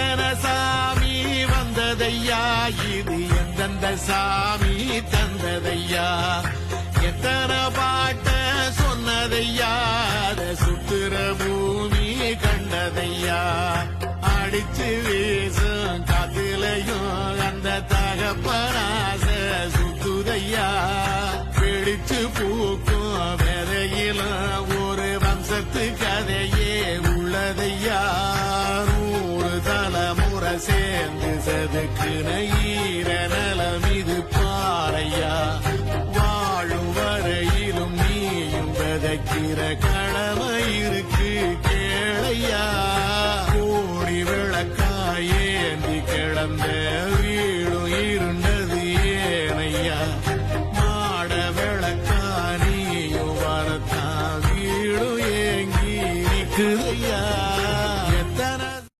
எத்தனை சாமி வந்ததையா, இது எந்தெந்த சாமி தந்ததையா, எத்தனை பாட்ட சொன்னதையா, சுத்துற பூமி கண்டதையா, அடிச்சு வீசும் காத்திலையும் அந்த தகப்பனாச சுத்துதையா, பிடிச்சு பூக்கும் விதையிலும் ஒரு வம்சத்து கதையே உள்ளதையா, 100 தலைமுறை சேர்ந்து செதுக்குன ஈர நலம் இது பாறையா.